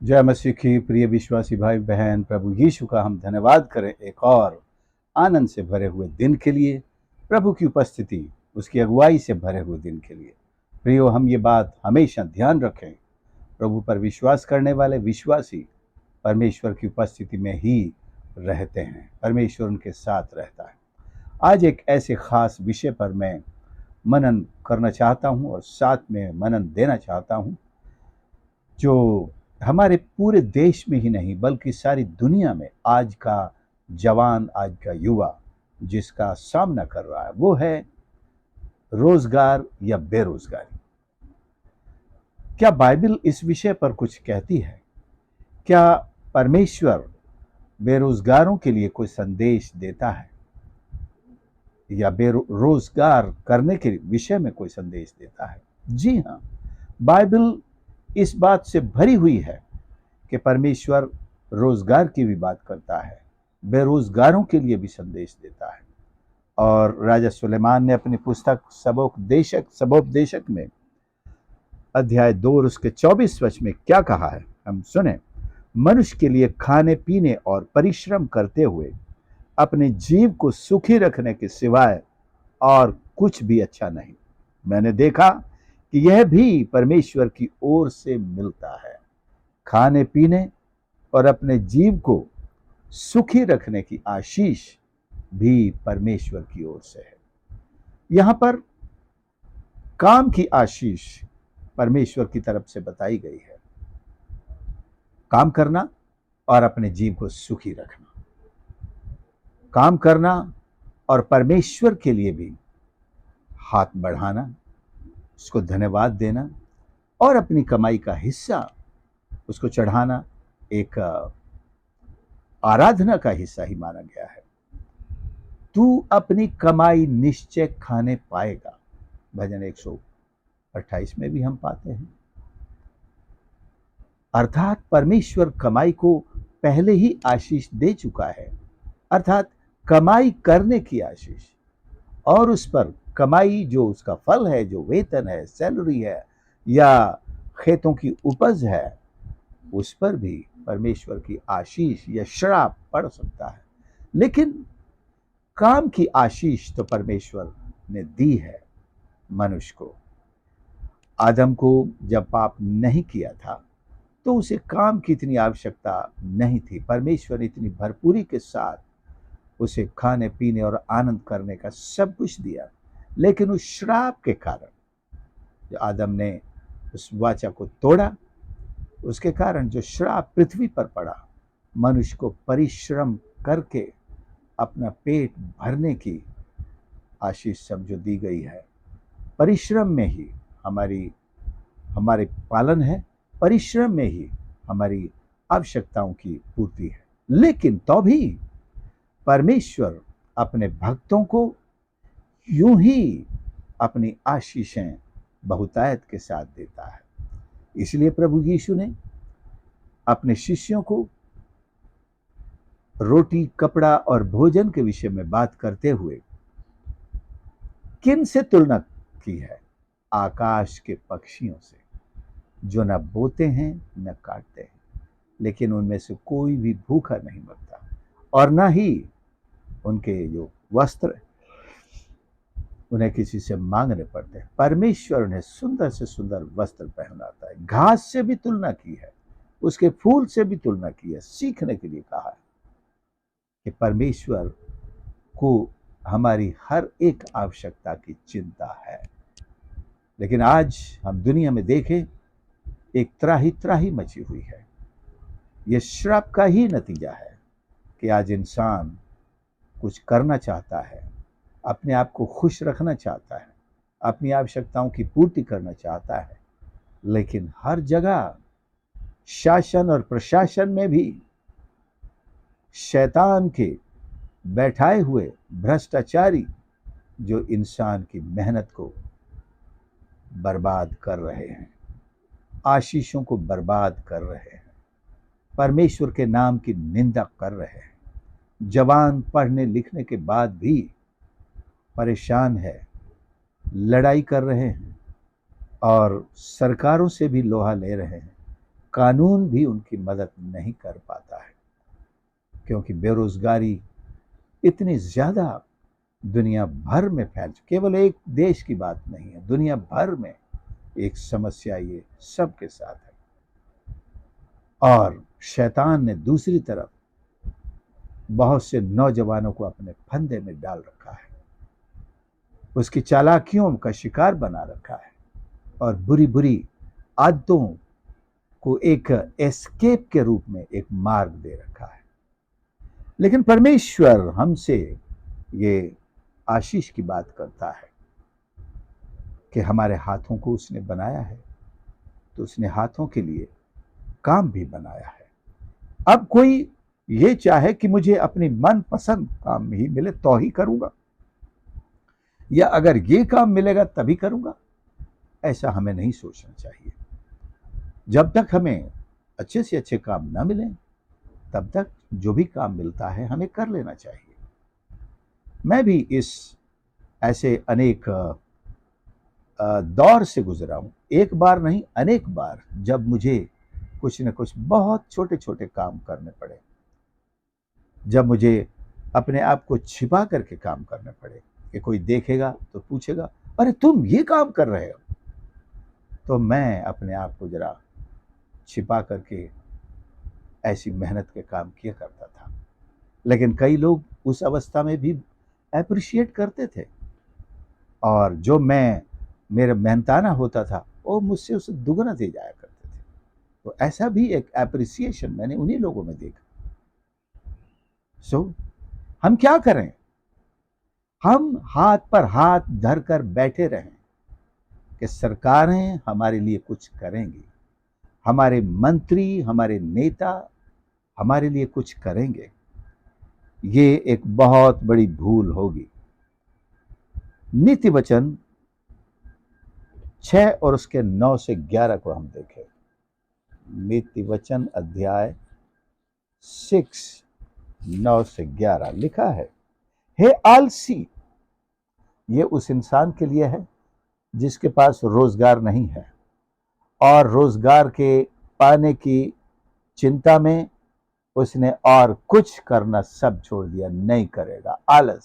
जय मसीह की प्रिय विश्वासी भाई बहन, प्रभु यीशु का हम धन्यवाद करें एक और आनंद से भरे हुए दिन के लिए, प्रभु की उपस्थिति, उसकी अगुवाई से भरे हुए दिन के लिए। प्रियो, हम ये बात हमेशा ध्यान रखें, प्रभु पर विश्वास करने वाले विश्वासी परमेश्वर की उपस्थिति में ही रहते हैं, परमेश्वर उनके साथ रहता है। आज एक ऐसे खास विषय पर मैं मनन करना चाहता हूँ और साथ में मनन देना चाहता हूँ, जो हमारे पूरे देश में ही नहीं बल्कि सारी दुनिया में आज का जवान, आज का युवा जिसका सामना कर रहा है, वो है रोजगार या बेरोजगारी। क्या बाइबल इस विषय पर कुछ कहती है? क्या परमेश्वर बेरोजगारों के लिए कोई संदेश देता है या बेरोजगार करने के विषय में कोई संदेश देता है? जी हाँ, बाइबल इस बात से भरी हुई है कि परमेश्वर रोजगार की भी बात करता है, बेरोजगारों के लिए भी संदेश देता है। और राजा सुलेमान ने अपनी पुस्तक सबोपदेशक में अध्याय 2 और उसके 24 वचन में क्या कहा है, हम सुने। मनुष्य के लिए खाने पीने और परिश्रम करते हुए अपने जीव को सुखी रखने के सिवाय और कुछ भी अच्छा नहीं। मैंने देखा कि यह भी परमेश्वर की ओर से मिलता है। खाने पीने और अपने जीव को सुखी रखने की आशीष भी परमेश्वर की ओर से है। यहां पर काम की आशीष परमेश्वर की तरफ से बताई गई है। काम करना और अपने जीव को सुखी रखना, काम करना और परमेश्वर के लिए भी हाथ बढ़ाना, उसको धन्यवाद देना और अपनी कमाई का हिस्सा उसको चढ़ाना एक आराधना का हिस्सा ही माना गया है। तू अपनी कमाई निश्चय खाने पाएगा, भजन 128 में भी हम पाते हैं। अर्थात परमेश्वर कमाई को पहले ही आशीष दे चुका है, अर्थात कमाई करने की आशीष, और उस पर कमाई जो उसका फल है, जो वेतन है, सैलरी है या खेतों की उपज है, उस पर भी परमेश्वर की आशीष या श्राप पड़ सकता है। लेकिन काम की आशीष तो परमेश्वर ने दी है मनुष्य को। आदम को जब पाप नहीं किया था तो उसे काम की इतनी आवश्यकता नहीं थी। परमेश्वर ने इतनी भरपूरी के साथ उसे खाने पीने और आनंद करने का सब कुछ दिया। लेकिन उस श्राप के कारण, जो आदम ने उस वाचा को तोड़ा, उसके कारण जो श्राप पृथ्वी पर पड़ा, मनुष्य को परिश्रम करके अपना पेट भरने की आशीष समझो दी गई है। परिश्रम में ही हमारे पालन है, परिश्रम में ही हमारी आवश्यकताओं की पूर्ति है। लेकिन तो भी परमेश्वर अपने भक्तों को यूं ही अपनी आशीषें बहुतायत के साथ देता है। इसलिए प्रभु यीशु ने अपने शिष्यों को रोटी, कपड़ा और भोजन के विषय में बात करते हुए किन से तुलना की है? आकाश के पक्षियों से, जो न बोते हैं न काटते हैं, लेकिन उनमें से कोई भी भूखा नहीं मरता, और न ही उनके जो वस्त्र उन्हें किसी से मांगने पड़ते हैं। परमेश्वर उन्हें सुंदर से सुंदर वस्त्र पहनाता है। घास से भी तुलना की है, उसके फूल से भी तुलना की है, सीखने के लिए कहा है कि परमेश्वर को हमारी हर एक आवश्यकता की चिंता है। लेकिन आज हम दुनिया में देखें, एक त्राही त्राही मची हुई है। यह श्राप का ही नतीजा है कि आज इंसान कुछ करना चाहता है, अपने आप को खुश रखना चाहता है, अपनी आवश्यकताओं की पूर्ति करना चाहता है, लेकिन हर जगह शासन और प्रशासन में भी शैतान के बैठाए हुए भ्रष्टाचारी जो इंसान की मेहनत को बर्बाद कर रहे हैं, आशीषों को बर्बाद कर रहे हैं, परमेश्वर के नाम की निंदा कर रहे हैं। जवान पढ़ने लिखने के बाद भी परेशान है, लड़ाई कर रहे हैं और सरकारों से भी लोहा ले रहे हैं कानून भी उनकी मदद नहीं कर पाता है, क्योंकि बेरोजगारी इतनी ज्यादा दुनिया भर में फैल चुकी, केवल एक देश की बात नहीं है, दुनिया भर में एक समस्या ये सबके साथ है। और शैतान ने दूसरी तरफ बहुत से नौजवानों को अपने फंदे में डाल रखा है, उसकी चालाकियों का शिकार बना रखा है और बुरी बुरी आदतों को एक एस्केप के रूप में एक मार्ग दे रखा है। लेकिन परमेश्वर हमसे ये आशीष की बात करता है कि हमारे हाथों को उसने बनाया है, तो उसने हाथों के लिए काम भी बनाया है। अब कोई ये चाहे कि मुझे अपनी मनपसंद काम ही मिले तो ही करूंगा, या अगर ये काम मिलेगा तभी करूंगा, ऐसा हमें नहीं सोचना चाहिए। जब तक हमें अच्छे से अच्छे काम ना मिले तब तक जो भी काम मिलता है हमें कर लेना चाहिए। मैं भी इस ऐसे अनेक दौर से गुजरा हूं, एक बार नहीं अनेक बार, जब मुझे कुछ न कुछ बहुत छोटे छोटे काम करने पड़े, जब मुझे अपने आप को छिपा करके काम करने पड़े कि कोई देखेगा तो पूछेगा, अरे तुम ये काम कर रहे हो, तो मैं अपने आप को जरा छिपा करके ऐसी मेहनत के काम किया करता था। लेकिन कई लोग उस अवस्था में भी अप्रिशिएट करते थे, और जो मैं मेरा मेहनताना होता था वो मुझसे उसे दुगना दे जाया करते थे। तो ऐसा भी एक एप्रिसिएशन मैंने उन्हीं लोगों में देखा। हम क्या करें? हम हाथ पर हाथ धर कर बैठे रहें कि सरकारें हमारे लिए कुछ करेंगी, हमारे मंत्री, हमारे नेता हमारे लिए कुछ करेंगे, ये एक बहुत बड़ी भूल होगी। नीति वचन 6 और उसके 9 से 11 को हम देखें। नीति वचन अध्याय 6 9 से 11 लिखा है, हे आलसी, ये उस इंसान के लिए है जिसके पास रोजगार नहीं है और रोजगार के पाने की चिंता में उसने और कुछ करना सब छोड़ दिया, नहीं करेगा। आलस,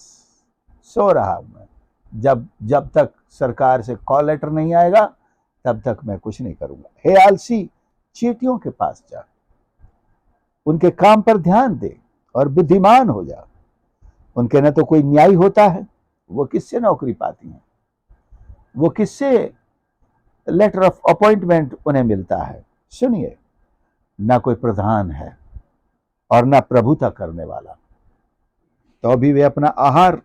सो रहा मैं, जब तक सरकार से कॉल लेटर नहीं आएगा तब तक मैं कुछ नहीं करूंगा। हे आलसी, चींटियों के पास जा, उनके काम पर ध्यान दे और बुद्धिमान हो जा। उनके न तो कोई न्याय होता है, वो किससे नौकरी पाती हैं, वो किससे लेटर ऑफ अपॉइंटमेंट उन्हें मिलता है। सुनिए, ना कोई प्रधान है और ना प्रभुता करने वाला, तो भी वे अपना आहार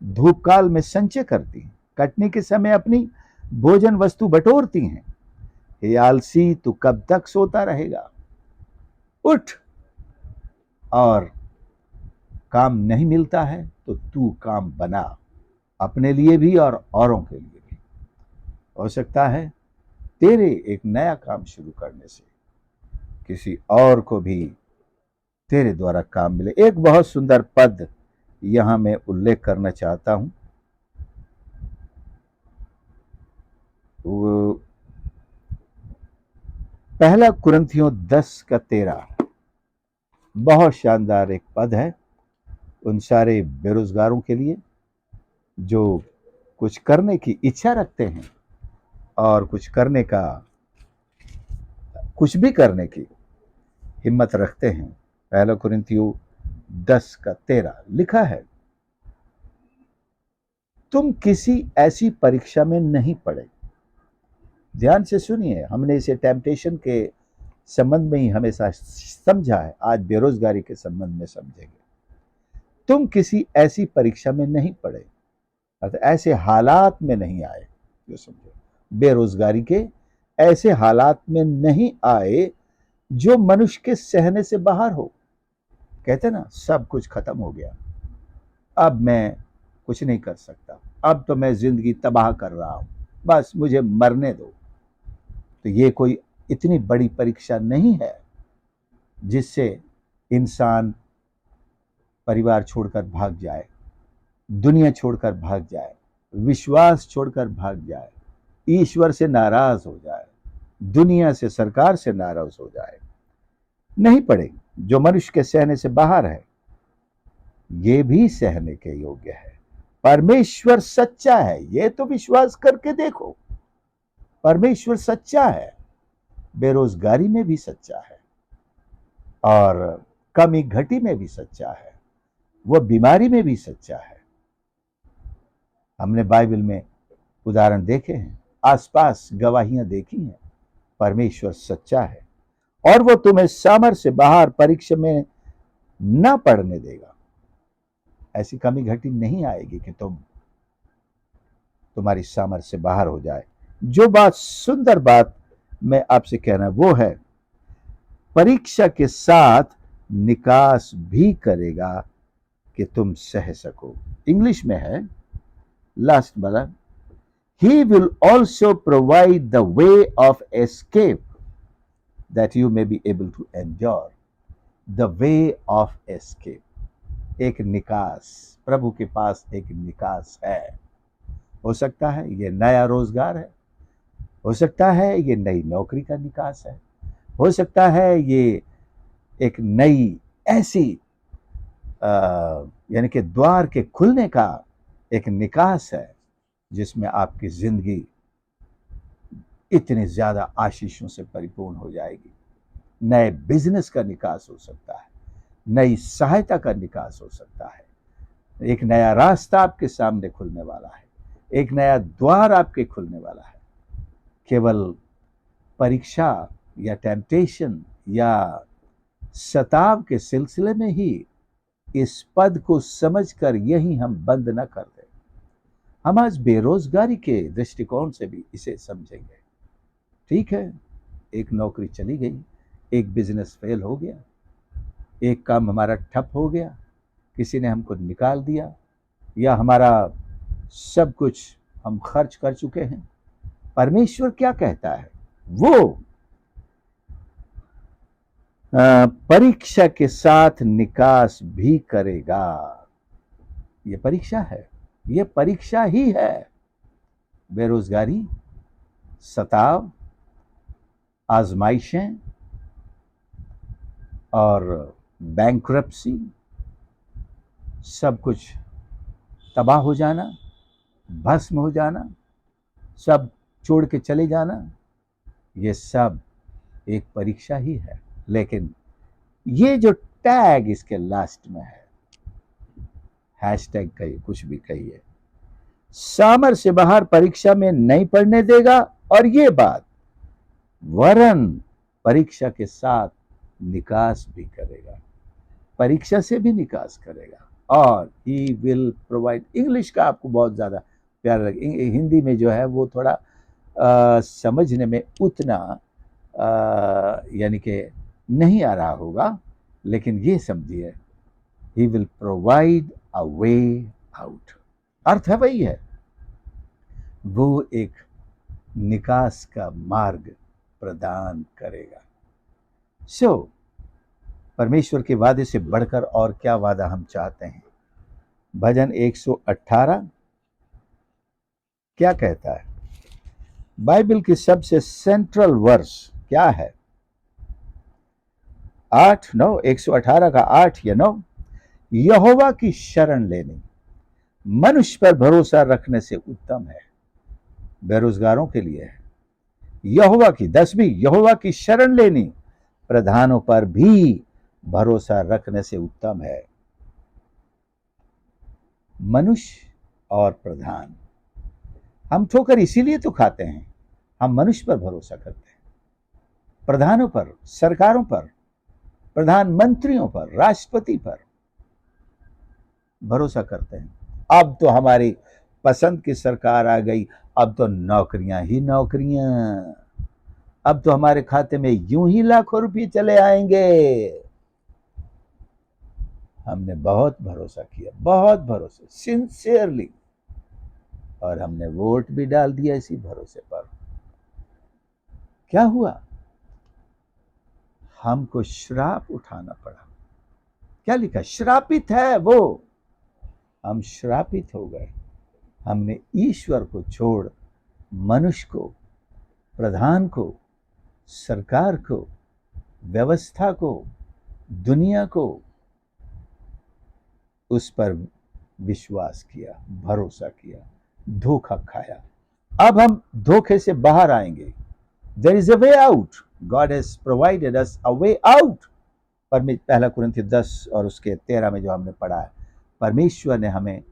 धूप काल में संचय करती हैं, कटने के समय अपनी भोजन वस्तु बटोरती हैं। हे आलसी, तू कब तक सोता रहेगा? उठ, और काम नहीं मिलता है तो तू काम बना, अपने लिए भी और औरों के लिए भी। हो सकता है तेरे एक नया काम शुरू करने से किसी और को भी तेरे द्वारा काम मिले। एक बहुत सुंदर पद यहां मैं उल्लेख करना चाहता हूं, वो पहला कुरिन्थियों 10 का 13, बहुत शानदार एक पद है उन सारे बेरोजगारों के लिए जो कुछ करने की इच्छा रखते हैं और कुछ भी करने की हिम्मत रखते हैं। पहला कुरिन्थियों 10 का 13 लिखा है, तुम किसी ऐसी परीक्षा में नहीं पड़े। ध्यान से सुनिए, हमने इसे टेम्पटेशन के संबंध में ही हमेशा समझा है, आज बेरोजगारी के संबंध में समझेंगे। तुम किसी ऐसी परीक्षा में नहीं पड़े, अर्थात ऐसे हालात में नहीं आए, जो समझो, बेरोजगारी के ऐसे हालात में नहीं आए जो मनुष्य के सहने से बाहर हो। कहते ना, सब कुछ खत्म हो गया, अब मैं कुछ नहीं कर सकता, अब तो मैं जिंदगी तबाह कर रहा हूं, बस मुझे मरने दो। तो ये कोई इतनी बड़ी परीक्षा नहीं है जिससे इंसान परिवार छोड़कर भाग जाए, दुनिया छोड़कर भाग जाए, विश्वास छोड़कर भाग जाए, ईश्वर से नाराज हो जाए। दुनिया से, सरकार से नाराज हो जाए, नहीं पड़े। जो मनुष्य के सहने से बाहर है, ये भी सहने के योग्य है। परमेश्वर सच्चा है, ये तो विश्वास करके देखो। परमेश्वर सच्चा है, बेरोजगारी में भी सच्चा है, और कमी घटी में भी सच्चा है, वो बीमारी में भी सच्चा है। हमने बाइबल में उदाहरण देखे हैं, आसपास गवाहियां देखी हैं। परमेश्वर सच्चा है, और वो तुम्हें सामर्थ्य से बाहर परीक्षा में न पड़ने देगा। ऐसी कमी घटी नहीं आएगी कि तुम्हारी सामर्थ्य से बाहर हो जाए। जो बात, सुंदर बात मैं आपसे कहना, वो है परीक्षा के साथ निकास भी करेगा कि तुम सह सको। इंग्लिश में है, लास्ट वाला, he will also provide the way of escape that you may be able to enjoy. The way of escape, एक निकास। प्रभु के पास एक निकास है। हो सकता है ये नया रोजगार है, हो सकता है ये नई नौकरी का निकास है, हो सकता है ये एक नई ऐसी यानी कि द्वार के खुलने का एक निकास है, जिसमें आपकी जिंदगी इतनी ज्यादा आशीषों से परिपूर्ण हो जाएगी। नए बिजनेस का निकास हो सकता है, नई सहायता का निकास हो सकता है, एक नया रास्ता आपके सामने खुलने वाला है, एक नया द्वार आपके खुलने वाला है। केवल परीक्षा या टेम्पटेशन या सताव के सिलसिले में ही इस पद को समझकर यही हम बंद न कर दें। हम आज बेरोजगारी के दृष्टिकोण से भी इसे समझेंगे। ठीक है, एक नौकरी चली गई, एक बिजनेस फेल हो गया, एक काम हमारा ठप हो गया, किसी ने हमको निकाल दिया, या हमारा सब कुछ हम खर्च कर चुके हैं। परमेश्वर क्या कहता है? वो परीक्षा के साथ निकास भी करेगा। ये परीक्षा है, ये परीक्षा ही है। बेरोजगारी, सताव, आजमाइशें और बैंक्रप्सी, सब कुछ तबाह हो जाना, भस्म हो जाना, सब छोड़ के चले जाना, ये सब एक परीक्षा ही है। लेकिन ये जो टैग इसके लास्ट में है, हैशटैग कहिए, कुछ भी कहिए, सामर्थ्य से बाहर परीक्षा में नहीं पढ़ने देगा, और ये बात वरन परीक्षा के साथ निकास भी करेगा, परीक्षा से भी निकास करेगा। और ही विल प्रोवाइड, इंग्लिश का आपको बहुत ज्यादा प्यार लगे, हिंदी में जो है वो थोड़ा समझने में उतना यानी कि नहीं आ रहा होगा, लेकिन ये समझिए, he will provide a way out. अर्थ है वही है, वो एक निकास का मार्ग प्रदान करेगा। सो परमेश्वर के वादे से बढ़कर और क्या वादा हम चाहते हैं? भजन 118 क्या कहता है? बाइबल की सबसे सेंट्रल वर्स क्या है? 8-9, 118 का 8 या 9, यहोवा की शरण लेनी मनुष्य पर भरोसा रखने से उत्तम है। बेरोजगारों के लिए है। यहोवा की 10वीं, यहोवा की शरण लेनी प्रधानों पर भी भरोसा रखने से उत्तम है। मनुष्य और प्रधान, हम ठोकर इसीलिए तो खाते हैं, हम मनुष्य पर भरोसा करते हैं, प्रधानों पर, सरकारों पर, प्रधानमंत्रियों पर, राष्ट्रपति पर भरोसा करते हैं। अब तो हमारी पसंद की सरकार आ गई, अब तो नौकरियां ही नौकरियां, अब तो हमारे खाते में यूं ही लाखों रुपए चले आएंगे। हमने बहुत भरोसा किया, बहुत भरोसा, सिंसियरली, और हमने वोट भी डाल दिया इसी भरोसे पर। क्या हुआ? हमको श्राप उठाना पड़ा। क्या लिखा? श्रापित है वो। हम श्रापित हो गए। हमने ईश्वर को छोड़ मनुष्य को, प्रधान को, सरकार को, व्यवस्था को, दुनिया को, उस पर विश्वास किया, भरोसा किया, धोखा खाया। अब हम धोखे से बाहर आएंगे। There is a way out, God has provided us a way out. पहला कुरिन्थियों 10 और उसके 13 में जो हमने पढ़ा है, परमेश्वर ने हमें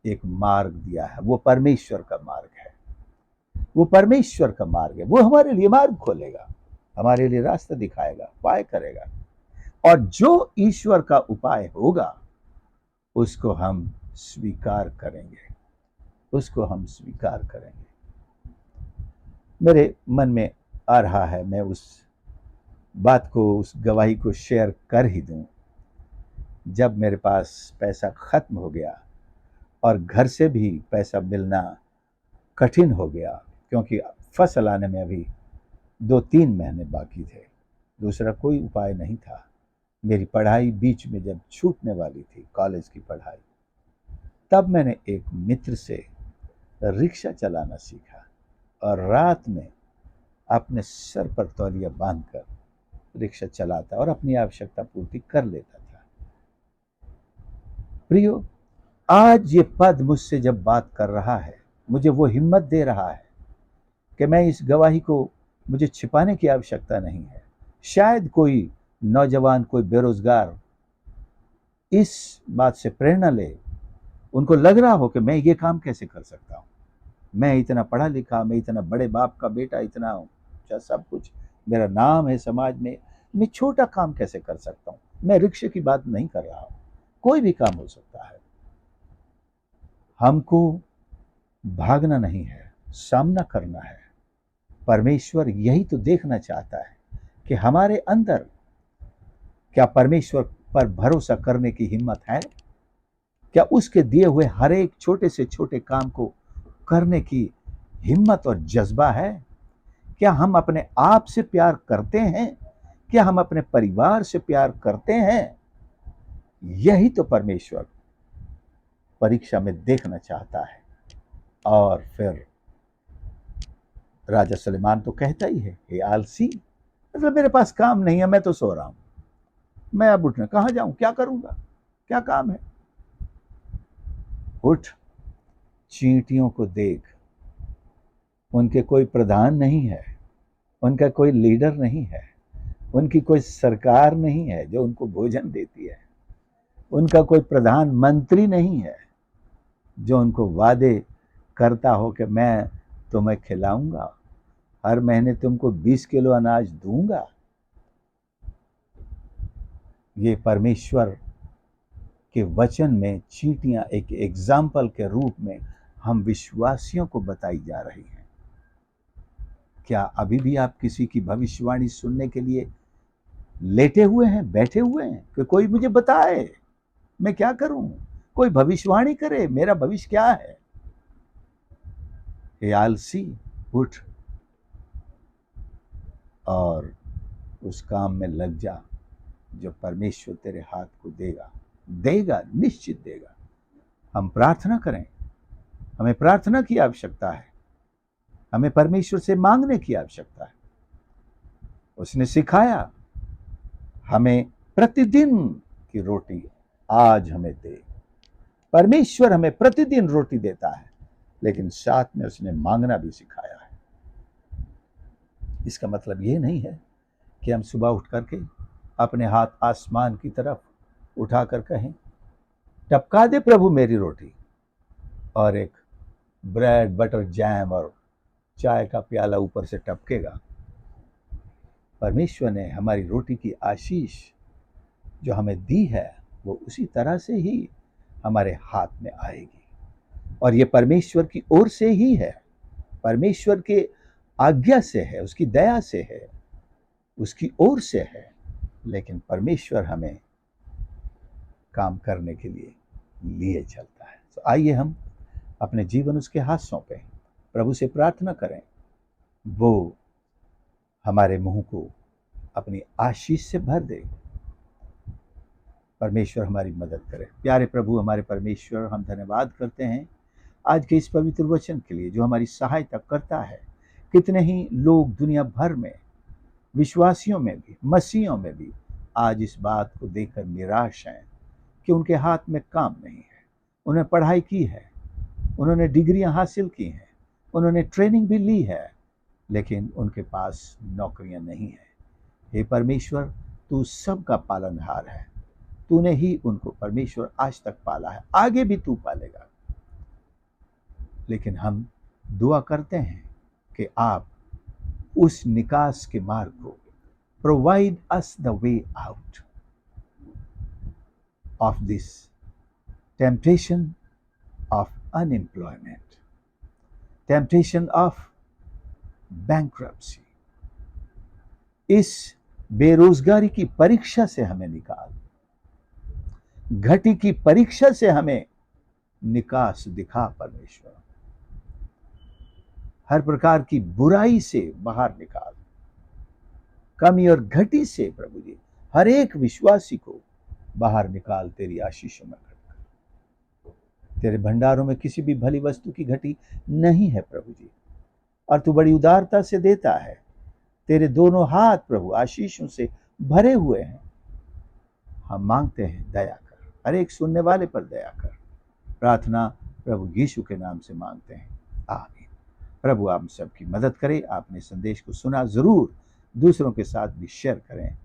एक मार्ग दिया है। वो परमेश्वर का मार्ग है, वो परमेश्वर का मार्ग है। वो हमारे लिए मार्ग खोलेगा, हमारे लिए रास्ता दिखाएगा, उपाय करेगा। और जो ईश्वर का उपाय होगा उसको हम स्वीकार करेंगे, उसको हम स्वीकार करेंगे। मेरे मन में आ रहा है, मैं उस बात को, उस गवाही को शेयर कर ही दूं। जब मेरे पास पैसा खत्म हो गया और घर से भी पैसा मिलना कठिन हो गया, क्योंकि फसल आने में अभी 2-3 महीने बाकी थे, दूसरा कोई उपाय नहीं था। मेरी पढ़ाई बीच में जब छूटने वाली थी, कॉलेज की पढ़ाई, तब मैंने एक मित्र से रिक्शा चलाना सीखा और रात में अपने सर पर तौलिया बांधकर रिक्शा चलाता और अपनी आवश्यकता पूर्ति कर लेता था। प्रियो, आज ये पद मुझसे जब बात कर रहा है, मुझे वो हिम्मत दे रहा है कि मैं इस गवाही को, मुझे छिपाने की आवश्यकता नहीं है। शायद कोई नौजवान, कोई बेरोजगार इस बात से प्रेरणा ले, उनको लग रहा हो कि मैं ये काम कैसे कर सकता हूँ, मैं इतना पढ़ा लिखा, मैं इतना बड़े बाप का बेटा, इतना सब कुछ मेरा नाम है समाज में, मैं छोटा काम कैसे कर सकता हूँ। मैं रिक्शे की बात नहीं कर रहा हूँ, कोई भी काम हो सकता है। हमको भागना नहीं है, सामना करना है। परमेश्वर यही तो देखना चाहता है कि हमारे अंदर क्या परमेश्वर पर भरोसा करने की हिम्मत है, क्या उसके दिए हुए हर एक छोटे से छोटे काम को करने की हिम्मत और जज्बा है। क्या हम अपने आप से प्यार करते हैं, क्या हम अपने परिवार से प्यार करते हैं। यही तो परमेश्वर परीक्षा में देखना चाहता है। और फिर राजा सुलेमान तो कहता ही है, हे आलसी, मतलब मेरे पास काम नहीं है, मैं तो सो रहा हूं, मैं अब उठना कहां जाऊं, क्या करूंगा, क्या काम है। उठ, चींटियों को देख, उनके कोई प्रधान नहीं है, उनका कोई लीडर नहीं है, उनकी कोई सरकार नहीं है जो उनको भोजन देती है, उनका कोई प्रधानमंत्री नहीं है जो उनको वादे करता हो कि मैं तुम्हें खिलाऊंगा, हर महीने तुमको 20 किलो अनाज दूंगा। ये परमेश्वर के वचन में चींटियां एक एग्जाम्पल के रूप में हम विश्वासियों को बताई जा रही हैं। क्या अभी भी आप किसी की भविष्यवाणी सुनने के लिए लेटे हुए हैं, बैठे हुए हैं कि कोई मुझे बताए मैं क्या करूं, कोई भविष्यवाणी करे, मेरा भविष्य क्या है। हे आलसी, उठ और उस काम में लग जा जो परमेश्वर तेरे हाथ को देगा, देगा, निश्चित देगा। हम प्रार्थना करें, हमें प्रार्थना की आवश्यकता है, हमें परमेश्वर से मांगने की आवश्यकता है। उसने सिखाया, हमें प्रतिदिन की रोटी आज हमें दे। परमेश्वर हमें प्रतिदिन रोटी देता है, लेकिन साथ में उसने मांगना भी सिखाया है। इसका मतलब ये नहीं है कि हम सुबह उठ करके अपने हाथ आसमान की तरफ उठाकर कहें, टपका दे प्रभु मेरी रोटी, और एक ब्रेड बटर जैम और चाय का प्याला ऊपर से टपकेगा। परमेश्वर ने हमारी रोटी की आशीष जो हमें दी है, वो उसी तरह से ही हमारे हाथ में आएगी, और ये परमेश्वर की ओर से ही है, परमेश्वर के आज्ञा से है, उसकी दया से है, उसकी ओर से है। लेकिन परमेश्वर हमें काम करने के लिए चलता है। तो आइए हम अपने जीवन उसके हाथ सौंपें, प्रभु से प्रार्थना करें, वो हमारे मुंह को अपनी आशीष से भर दे। परमेश्वर हमारी मदद करे। प्यारे प्रभु, हमारे परमेश्वर, हम धन्यवाद करते हैं आज के इस पवित्र वचन के लिए जो हमारी सहायता करता है। कितने ही लोग दुनिया भर में विश्वासियों में भी, मसीहों में भी आज इस बात को देखकर निराश हैं कि उनके हाथ में काम नहीं है। उन्होंने पढ़ाई की है, उन्होंने डिग्रियां हासिल की हैं, उन्होंने ट्रेनिंग भी ली है, लेकिन उनके पास नौकरियां नहीं है। हे परमेश्वर, तू सबका पालनहार है। तूने ही उनको परमेश्वर आज तक पाला है, आगे भी तू पालेगा। लेकिन हम दुआ करते हैं कि आप उस निकास के मार्ग को, provide us the way out of this temptation of unemployment, temptation of bankruptcy, इस बेरोजगारी की परीक्षा से हमें निकाल, घटी की परीक्षा से हमें निकास दिखा परमेश्वर, हर प्रकार की बुराई से बाहर निकाल, कमी और घटी से प्रभु जी हर एक विश्वासी को बाहर निकाल तेरी आशीषों में भर। तेरे भंडारों में किसी भी भली वस्तु की घटी नहीं है प्रभु जी, और तू बड़ी उदारता से देता है। तेरे दोनों हाथ प्रभु आशीषों से भरे हुए हैं। हम मांगते हैं दया कर, हर एक सुनने वाले पर दया कर। प्रार्थना प्रभु यीशु के नाम से मांगते हैं, आमीन। प्रभु आप सबकी मदद करे। आपने संदेश को सुना, जरूर दूसरों के साथ भी शेयर करें।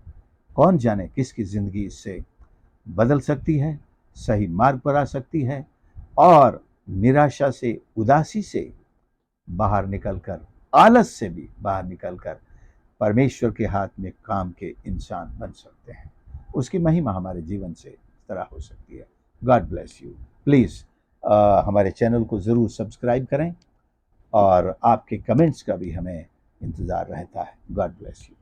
कौन जाने किसकी जिंदगी इससे बदल सकती है, सही मार्ग पर आ सकती है, और निराशा से, उदासी से बाहर निकलकर, आलस से भी बाहर निकलकर परमेश्वर के हाथ में काम के इंसान बन सकते हैं। उसकी महिमा हमारे जीवन से इस तरह हो सकती है। God bless you. प्लीज़ हमारे चैनल को ज़रूर सब्सक्राइब करें, और आपके कमेंट्स का भी हमें इंतज़ार रहता है। God bless you.